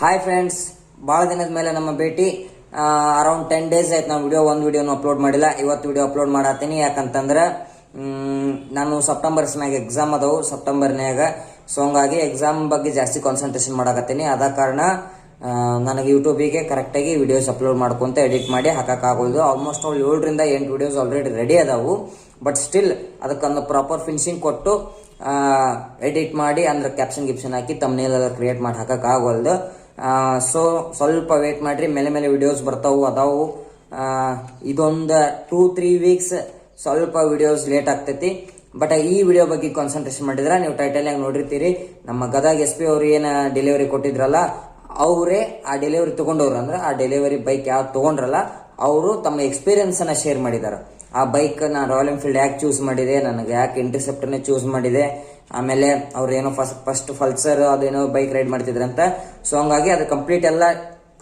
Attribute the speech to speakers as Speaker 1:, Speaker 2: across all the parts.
Speaker 1: Hi friends, ಭಾಳ ದಿನದ ಮೇಲೆ ನಮ್ಮ ಭೇಟಿ. ಅರೌಂಡ್ 10 days ಆಯ್ತು ನಾವು ಒಂದು ವಿಡಿಯೋನು ಅಪ್ಲೋಡ್ ಮಾಡಿಲ್ಲ. ಇವತ್ತು ವಿಡಿಯೋ ಅಪ್ಲೋಡ್ ಮಾಡತ್ತೀನಿ. ಯಾಕಂತಂದ್ರೆ ನಾನು ಸೆಪ್ಟೆಂಬರ್ಸ್ನಾಗ ಎಕ್ಸಾಮ್ ಅದಾವು ಸೆಪ್ಟೆಂಬರ್ನ್ಯಾಗ. ಸೊ ಹಂಗಾಗಿ ಎಕ್ಸಾಮ್ ಬಗ್ಗೆ ಜಾಸ್ತಿ ಕಾನ್ಸಂಟ್ರೇಷನ್ ಮಾಡಕತ್ತೀನಿ. ಆದ ಕಾರಣ ನನಗೆ ಯೂಟ್ಯೂಬಿಗೆ ಕರೆಕ್ಟಾಗಿ ವಿಡಿಯೋಸ್ ಅಪ್ಲೋಡ್ ಮಾಡ್ಕೊಂತ ಎಡಿಟ್ ಮಾಡಿ ಹಾಕೋಕ್ಕಾಗೋದು. Almost 7 to 8 videos already ready ಅದಾವು. ಬಟ್ ಸ್ಟಿಲ್ ಅದಕ್ಕೊಂದು ಪ್ರಾಪರ್ ಫಿನಿಶಿಂಗ್ ಕೊಟ್ಟು ಎಡಿಟ್ ಮಾಡಿ ಅಂದ್ರೆ ಕ್ಯಾಪ್ಷನ್ ಹಾಕಿ ತಮ್ನೇಲ್ ಎಲ್ಲ ಕ್ರಿಯೇಟ್ ಮಾಡಿ ಹಾಕೋಕ್ಕಾಗೋಲ್ದು. ಸೊ ಸ್ವಲ್ಪ ವೇಟ್ ಮಾಡ್ರಿ, ಮೇಲೆ ವಿಡಿಯೋಸ್ ಬರ್ತಾವು ಅದಾವು. ಇದೊಂದು 2-3 weeks ಸ್ವಲ್ಪ ವಿಡಿಯೋಸ್ ಲೇಟ್ ಆಗ್ತೈತಿ. ಬಟ್ ಈ ವಿಡಿಯೋ ಬಗ್ಗೆ ಕಾನ್ಸಂಟ್ರೇಷನ್ ಮಾಡಿದ್ರೆ ನೀವು ಟೈಟಲ್ನಾಗ ನೋಡಿರ್ತೀರಿ, ನಮ್ಮ ಗದಗ SP ಅವ್ರು ಏನು ಡೆಲಿವರಿ ಕೊಟ್ಟಿದ್ರಲ್ಲ, ಅವರೇ ಆ ಡೆಲಿವರಿ ತಗೊಂಡವ್ರು. ಅಂದ್ರೆ ಆ ಡೆಲಿವರಿ ಬೈಕ್ ಯಾವ್ದು ತಗೊಂಡ್ರಲ್ಲ ಅವರು ತಮ್ಮ ಎಕ್ಸ್ಪೀರಿಯನ್ಸ್ ಅನ್ನ ಶೇರ್ ಮಾಡಿದ್ದಾರೆ. ಆ ಬೈಕ್ ನಾನು ರಾಯಲ್ ಎನ್ಫೀಲ್ಡ್ ಯಾಕೆ ಚೂಸ್ ಮಾಡಿದೆ, ನನಗೆ ಯಾಕೆ ಇಂಟರ್ಸೆಪ್ಟರ್ನೇ ಚೂಸ್ ಮಾಡಿದೆ, ಆಮೇಲೆ ಅವ್ರು ಏನೋ ಫಸ್ಟ್ ಪಲ್ಸರ್ ಅದೇನೋ ಬೈಕ್ ರೈಡ್ ಮಾಡ್ತಿದ್ರಂತ. ಸೊ ಹಂಗಾಗಿ ಅದು ಕಂಪ್ಲೀಟ್ ಎಲ್ಲ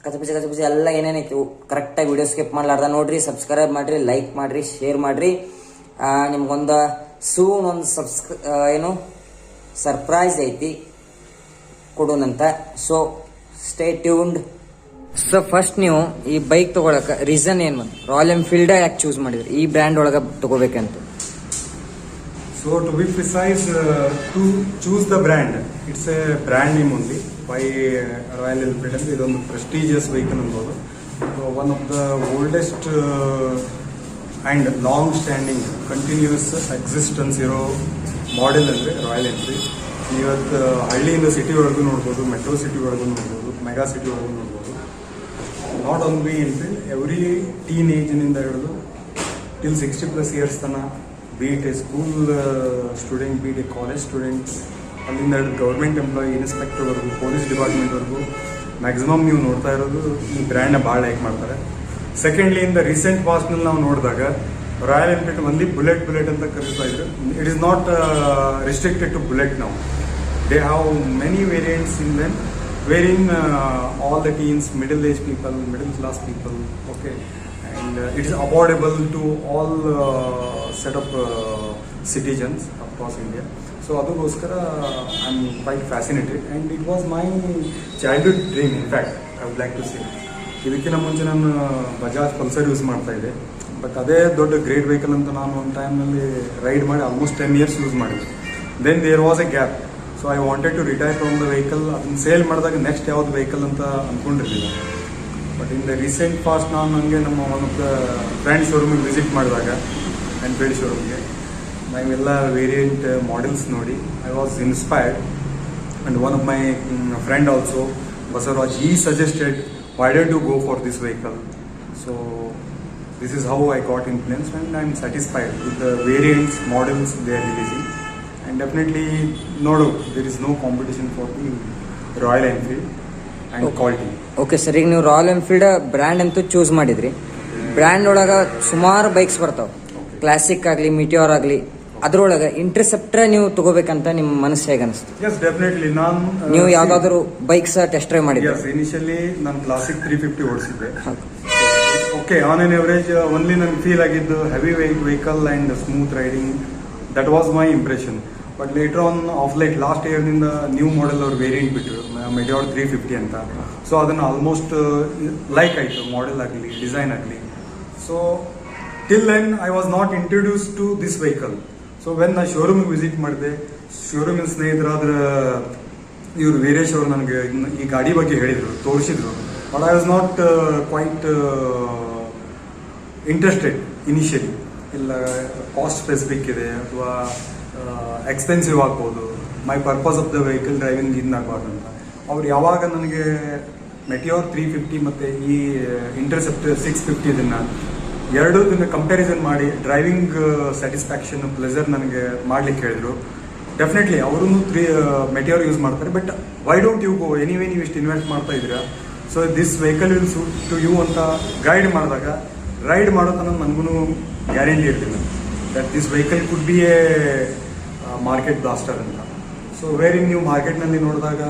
Speaker 1: ಕಚಪಿಸಿ ಎಲ್ಲ ಏನೇನೈತಿ ಕರೆಕ್ಟಾಗಿ ವಿಡಿಯೋ ಸ್ಕಿಪ್ ಮಾಡ್ಲಾರ್ದ ನೋಡ್ರಿ. ಸಬ್ಸ್ಕ್ರೈಬ್ ಮಾಡ್ರಿ, ಲೈಕ್ ಮಾಡ್ರಿ, ಶೇರ್ ಮಾಡ್ರಿ. ನಿಮ್ಗೊಂದು ಸೂನ್ ಒಂದು ಏನು ಸರ್ಪ್ರೈಸ್ ಐತಿ ಕೊಡೋಣಂತ. So stay tuned. So first ನೀವು ಈ ಬೈಕ್ ತಗೊಳಕ ರೀಸನ್ ಏನು, ರಾಯಲ್ ಎನ್ಫೀಲ್ಡ್ ಯಾಕೆ ಚೂಸ್ ಮಾಡಿದ್ರಿ, ಈ ಬ್ರ್ಯಾಂಡ್ ಒಳಗ ತಗೋಬೇಕಂತ?
Speaker 2: So to be precise, to choose the brand, it's a brand name only. Why Royal Enfield? It's a prestigious vehicle. So one of the oldest and long-standing, continuous existence model ಅಂದ್ರೆ Royal Enfield. ಇವತ್ತು ಹಳ್ಳಿಯಿಂದ city ಒಳಗೂ ನೋಡ್ಬೋದು, metro city ಒಳಗೂ ನೋಡ್ಬೋದು, mega city ಒಳಗೂ ನೋಡ್ಬೋದು. Not only Enfield, every ಟೀನೇಜ್ನಿಂದ ಹಿಡಿದು ಟಿಲ್ 60+ years ತನಕ, be it a school student, be it a college student, ಅಲ್ಲಿಂದ ಗೌರ್ಮೆಂಟ್ ಎಂಪ್ಲಾಯಿ, ಇನ್ಸ್ಪೆಕ್ಟರ್ವರೆಗೂ, ಪೊಲೀಸ್ ಡಿಪಾರ್ಟ್ಮೆಂಟ್ವರೆಗೂ ಮ್ಯಾಕ್ಸಿಮಮ್ ನೀವು ನೋಡ್ತಾ ಇರೋದು ಈ ಬ್ರ್ಯಾಂಡ್ನ ಭಾಳ ಲೈಕ್ ಮಾಡ್ತಾರೆ. ಸೆಕೆಂಡ್ಲಿ, ಇನ್ ದ ರೀಸೆಂಟ್ ಪಾಸ್ಟ್ನಲ್ಲಿ ನಾವು ನೋಡಿದಾಗ ರಾಯಲ್ ಎನ್ಫೀಲ್ಡ್ ಒಂದಿ ಬುಲೆಟ್ ಅಂತ ಕರೀತಾ ಇದ್ರು. It is not restricted to Bullet ನಾವು. They have many variants in them, wherein all the teens, middle-aged people, middle-class people, okay, and it is affordable to all set of citizens across India. So adugoskara I am quite fascinated, and it was my childhood dream. In fact, I would like to say, ಇದಕ್ಕಿಂತ ಮುಂಚೆ ನಾನು Bajaj Pulsar use ಮಾಡ್ತಾ ಇದ್ದೆ. But ಅದೇ ದೊಡ್ಡ great vehicle ಅಂತ ನಾನು ಒಂದು ಟೈಮ್ನಲ್ಲಿ ರೈಡ್ ಮಾಡಿ ಆಲ್ಮೋಸ್ಟ್ 10 years ಯೂಸ್ ಮಾಡಿದ್ದೆ. Then there was a gap. So I wanted to retire from the vehicle. ಅದನ್ನು ಸೇಲ್ ಮಾಡಿದಾಗ ನೆಕ್ಸ್ಟ್ ಯಾವ್ದು ವೆಹಿಕಲ್ ಅಂತ ಅಂದ್ಕೊಂಡಿರಲಿಲ್ಲ. But in the recent past ನಾನು ನನಗೆ ನಮ್ಮ ಒನ್ ಆಫ್ ದ ಫ್ರೆಂಡ್ ಶೋರೂಮಿಗೆ ವಿಸಿಟ್ ಮಾಡಿದಾಗ, ಎನ್ಫೀಲ್ಡ್ ಶೋರೂಮ್ಗೆ, ನಾವೆಲ್ಲ ವೇರಿಯಂಟ್ ಮಾಡೆಲ್ಸ್ ನೋಡಿ I was inspired. And one of my friend also, Basavaraj, he suggested, why did you go for this vehicle? So this is how I got influenced, and I am satisfied with the variants, models they are releasing. And definitely, no doubt, there is no competition for the Royal Enfield and quality.
Speaker 1: Okay sir, ಈಗ ನೀವು royal Enfield brand ಅಂತೂ choose ಮಾಡಿದ್ರಿ. Brand ಒಳಗ ಸುಮಾರು bikes ಬರ್ತಾವ, classic ಆಗಲಿ, ಮಿಟಿಯೋರ್ ಆಗಲಿ. ಅದ್ರೊಳಗೆ ಇಂಟರ್ಸೆಪ್ಟರ್ ನೀವು ತಗೋಬೇಕಂತ ನಿಮ್ಮ ಮನಸ್ಸು ಹೇಗೆ ಅನಿಸ್ತು?
Speaker 2: Yes, definitely.
Speaker 1: ನೀವು ಯಾವ್ದಾದ್ರು ಬೈಕ್ಸ್ ಟೆಸ್ಟ್ ಡ್ರೈವ್ ಮಾಡಿದ್ರಿ?
Speaker 2: Yes, initially ನಾನು ಕ್ಲಾಸಿಕ್ 350 ಓಡಿಸಿದ್ದೆ. Okay, on an average only ನನಗೆ ಫೀಲ್ ಆಗಿದ್ದು heavy vehicle and smooth riding. That was my impression. But later on of late last ಇಯರ್ನಿಂದ ನ್ಯೂ ಮಾಡೆಲ್ ಅವ್ರು variant ಬಿಟ್ಟರು, ಮೆಟಿಯೋರ್ 350 ಅಂತ. ಸೊ ಅದನ್ನು ಆಲ್ಮೋಸ್ಟ್ ಲೈಕ್ ಆಯಿತು, ಮಾಡೆಲ್ ಆಗಲಿ, ಡಿಸೈನ್ ಆಗಲಿ. So till then I was not introduce to this vehicle. So when ನಾ ಶೋರೂಮಿಗೆ ವಿಸಿಟ್ ಮಾಡಿದೆ, ಶೋರೂಮಿನ ಸ್ನೇಹಿತರಾದ್ರ ಇವರು ವೀರೇಶ್ ಅವರು ನನಗೆ ಈ ಗಾಡಿ ಬಗ್ಗೆ ಹೇಳಿದರು, ತೋರಿಸಿದ್ರು. But I was not quite interested initially. ಇಲ್ಲ, ಕಾಸ್ಟ್ ಸ್ಪೆಸಿಫಿಕ್ ಇದೆ ಅಥವಾ ಎಕ್ಸ್ಪೆನ್ಸಿವ್ ಆಗ್ಬೋದು, my purpose of the vehicle driving ಇದಾಗಬಾರ್ದು ಅಂತ. ಅವ್ರು ಯಾವಾಗ ನನಗೆ ಮೆಟಿಯೋರ್ 350 ಮತ್ತು ಈ ಇಂಟರ್ಸೆಪ್ಟರ್ 650 ಇದನ್ನು ಎರಡೂ ಕಂಪ್ಯಾರಿಸನ್ ಮಾಡಿ ಡ್ರೈವಿಂಗ್ ಸ್ಯಾಟಿಸ್ಫ್ಯಾಕ್ಷನ್, ಪ್ಲೆಸರ್ ನನಗೆ ಮಾಡ್ಲಿಕ್ಕೆ ಹೇಳಿದ್ರು. ಡೆಫಿನೆಟ್ಲಿ ಅವರು ಮೆಟಿಯೋರ್ ಯೂಸ್ ಮಾಡ್ತಾರೆ. But why don't you go, anyway ನೀವು ಇಷ್ಟು ಇನ್ವೆಸ್ಟ್ ಮಾಡ್ತಾ ಇದ್ದೀರಾ, so this vehicle will suit to you ಅಂತ ಗೈಡ್ ಮಾಡಿದಾಗ, ರೈಡ್ ಮಾಡೋ ತನಕ ನನಗೂ ಗ್ಯಾರಂಟಿ ಇರ್ತಿಲ್ಲ that this vehicle could be a market blaster ಅಂತ. ಸೊ ವೇರಿನ್ ನೀವು ಮಾರ್ಕೆಟ್ನಲ್ಲಿ ನೋಡಿದಾಗ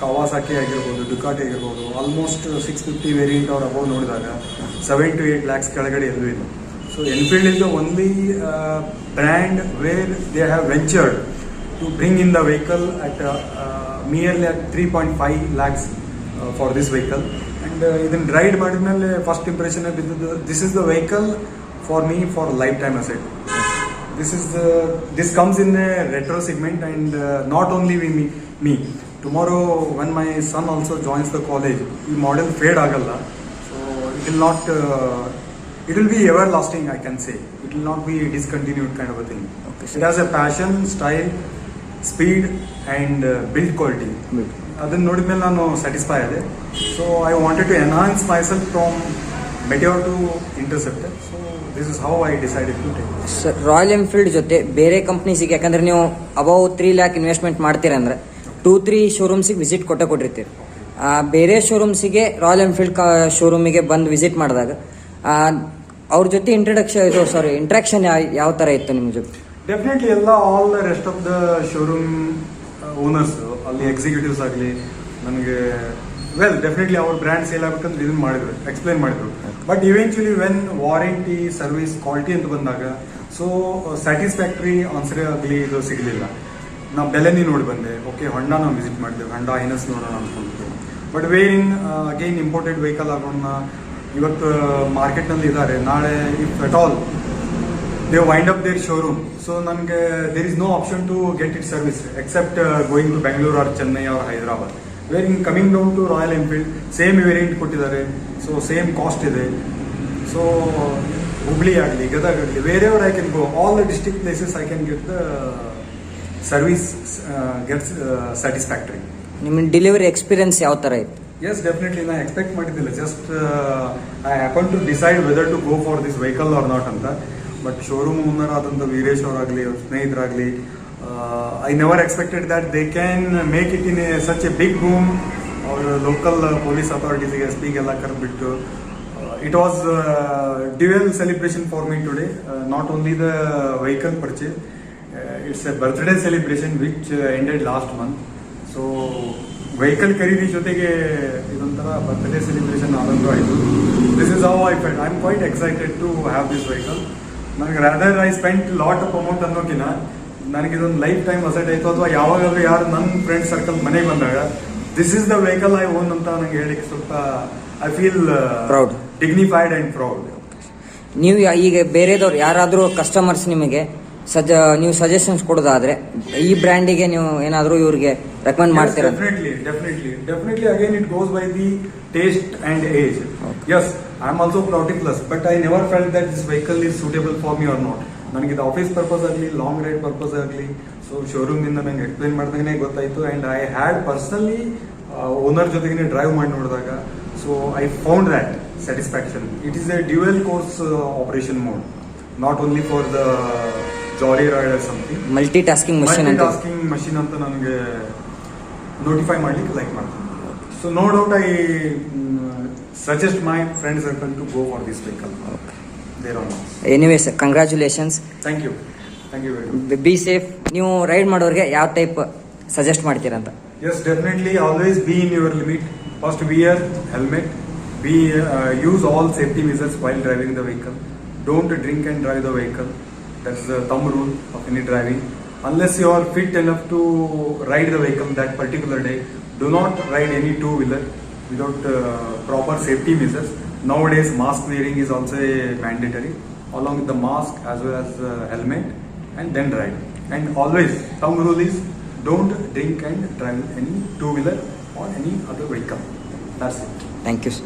Speaker 2: ಕವಾಸಾಕಿ ಆಗಿರ್ಬೋದು, ಡುಕಾಟಿ ಆಗಿರ್ಬೋದು, ಆಲ್ಮೋಸ್ಟ್ 650 ವೇರಿಯಂಟ್ ಅವ್ರು ಅಬೌವ್ ನೋಡಿದಾಗ 7 to 8 lakhs ಕೆಳಗಡೆ ಎಲ್ಲೂ ಇಲ್ಲ. So Enfield is the only brand where they have ventured to bring in the vehicle at merely at 3.5 lakhs for this vehicle. And ಇದನ್ನು ರೈಡ್ ಮಾಡಿದ್ಮೇಲೆ first impression ಬಿದ್ದದ್ದು, this is the vehicle for me for lifetime asset. This comes in a retro segment, and not only me. Tomorrow when my son also joins the college, the model fade agalla, so it will not. It will be everlasting, I can say. It will not be discontinued kind of a thing.
Speaker 1: Okay,
Speaker 2: it has a passion, style, speed, and build quality. ಅದನ್ನು ನೋಡಿದ್ಮೇಲೆ ನಾನು satisfy ಆದೆ. So I wanted to enhance myself from Meteor to Interceptor. So this is how I decided to take.
Speaker 1: Sir, Royal Enfield ಜೊತೆ ಬೇರೆ ಕಂಪ್ನೀಸಿಗೆ, ಯಾಕಂದ್ರೆ ನೀವು above 3 lakh investment ಮಾಡ್ತೀರಂದ್ರೆ 2-3 ಶೋರೂಮ್ಸಿಗೆ ವಿಸಿಟ್ ಕೊಟ್ಟಿರ್ತೀರಿ. ಬೇರೆ ಶೋರೂಮ್ಸಿಗೆ ರಾಯಲ್ ಎನ್ಫೀಲ್ಡ್ ಶೋರೂಮಿಗೆ ಬಂದು ವಿಸಿಟ್ ಮಾಡಿದಾಗ ಅವ್ರ ಜೊತೆ ಇಂಟ್ರಾಕ್ಷನ್ ಯಾವ ಥರ ಇತ್ತು ನಿಮ್ಮ ಜೊತೆ?
Speaker 2: ಡೆಫಿನೆಟ್ಲಿ ಎಲ್ಲ all the rest of the showroom owners, ಅಲ್ಲಿ ಎಕ್ಸಿಕ್ಯೂಟಿವ್ಸ್ ಆಗಲಿ ನನಗೆ ಡೆಫಿನೆಟ್ಲಿ ಅವ್ರ ಬ್ರ್ಯಾಂಡ್ ಸೇಲ್ ಆಗ್ಬೇಕಂದ್ರೆ ಇದನ್ನು ಮಾಡಿದ್ರು, ಎಕ್ಸ್ಪ್ಲೈನ್ ಮಾಡಿದ್ರು. But eventually when warranty, service, quality ಅಂತ ಬಂದಾಗ ಸೊ ಸ್ಯಾಟಿಸ್ಫ್ಯಾಕ್ಟ್ರಿ ಆನ್ಸರ್ ಆಗಲಿ ಇದು ಸಿಗಲಿಲ್ಲ. ನಾವು ಬೆಲೆನಿ ನೋಡಿ ಬಂದೆ. ಓಕೆ, ಹೊಂಡಾ ನಾವು ವಿಸಿಟ್ ಮಾಡಿದ್ವಿ, ಹೊಂಡಾ ಐನಸ್ ನೋಡೋಣ ಅಂದ್ಕೊಂಡಿದ್ವಿ. ಬಟ್ ವೇರಿನ್ ಅಗೈನ್ ಇಂಪೋರ್ಟೆಡ್ ವೆಹಿಕಲ್ ಆಗೋಣ, ಇವತ್ತು ಮಾರ್ಕೆಟ್ನಲ್ಲಿ ಇದ್ದಾರೆ, ನಾಳೆ if at all they wind up their showroom, so ನನಗೆ there is no option to get it service except going to Bangalore or Chennai or Hyderabad. Where in coming down to Royal Enfield, same variant ಕೊಟ್ಟಿದ್ದಾರೆ, so same cost ಇದೆ. So Hubli ಆಗಲಿ, ಗದಗ ಆಗಲಿ, wherever I can go, all the district places I can get the service gets satisfactory.
Speaker 1: ನಿಮ್ಮ delivery experience ಯಾವ ಥರ ಇತ್ತು?
Speaker 2: Yes, definitely. ನಾನು expect ಮಾಡಿದ್ದಿಲ್ಲ. Just I happen to decide whether to go for this vehicle or not ಅಂತ. But showroom owner ಆದಂಥ ವೀರೇಶ್ ಅವರಾಗಲಿ, ಅವ್ರ ಸ್ನೇಹಿತರಾಗಲಿ, I never expected that they can make it in such a big room. ಅವ್ರ local police ಅಥಾರಿಟೀಸಿಗೆ speak ಎಲ್ಲ ಕರೆದ್ಬಿಟ್ಟು it was dual celebration for me today. Not only the vehicle purchase, it's A birthday celebration which ended last month. So vehicle ಖರೀದಿ ಜೊತೆಗೆ ಇದೊಂಥರ birthday celebration ಆದಂಗೂ ಆಯಿತು. This is how I felt. I am quite excited to have this vehicle. ನನಗೆ rather I spent lot of amount ಅನ್ನೋಕಿನ ನನಗಿದೊಂದು lifetime asset ಆಯಿತು. ಅಥವಾ ಯಾವಾಗಾದ್ರೂ ಯಾರು ನನ್ನ ಫ್ರೆಂಡ್ ಸರ್ಕಲ್ ಮನೆಗೆ ಬಂದಾಗ this is the vehicle I own ಅಂತ ನನಗೆ ಹೇಳಿಕ್ಕೆ ಸ್ವಲ್ಪ I feel
Speaker 1: proud,
Speaker 2: dignified and proud.
Speaker 1: ನೀವು ಈಗ ಬೇರೆದವ್ರು ಯಾರಾದರೂ ಕಸ್ಟಮರ್ಸ್ ನಿಮಗೆ ನೀವು ಸಜೆಷನ್ಸ್ ಕೊಡೋದಾದ್ರೆ ಈ ಬ್ರ್ಯಾಂಡಿಗೆ ನೀವು ಏನಾದರೂ ಇವ್ರಿಗೆ ರೆಕಮೆಂಡ್ ಮಾಡ್ತೀರಾ?
Speaker 2: Definitely again it goes by the taste and age. Yes, I am also particular, but I never felt that this vehicle is suitable for me or not. ನನಗೆ ಇದು ಆಫೀಸ್ ಪರ್ಪಸ್ ಆಗಲಿ, long ride purpose ಆಗಲಿ, so ಶೋರೂಮಿಂದ ನಂಗೆ explain ಮಾಡಿದಾಗನೇ ಗೊತ್ತಾಯಿತು. And I had personally owner ಜೊತೆಗೆ drive ಮಾಡಿ ನೋಡಿದಾಗ so I found that satisfaction. It is a dual course operation mode, not only for the jolly ride or something.
Speaker 1: Multitasking
Speaker 2: machine ಅಂತ ನನಗೆ notify ಮಾಡ್ಲಿಕ್ಕೆ like ಮಾಡ್ತೀನಿ. So no doubt I suggest my friend circle to go for this vehicle.
Speaker 1: Anyway sir, congratulations.
Speaker 2: Thank you very much.
Speaker 1: Be safe. ನೀವು ride ಮಾಡೋರಿಗೆ ಯಾವ type suggest ಮಾಡ್ತೀರಂತ?
Speaker 2: Yes, definitely. Always be in your limit. First, wear helmet. Use all safety measures while driving the vehicle. Don't drink and drive the vehicle. That's the thumb rule of any driving. Unless you are fit enough to ride the vehicle that particular day, do not ride any two-wheeler without proper safety measures. Nowadays, mask wearing is also mandatory, along with the mask as well as helmet, and then ride. And always, thumb rule is don't drink and drive any two-wheeler or any other vehicle. That's it.
Speaker 1: Thank you, sir.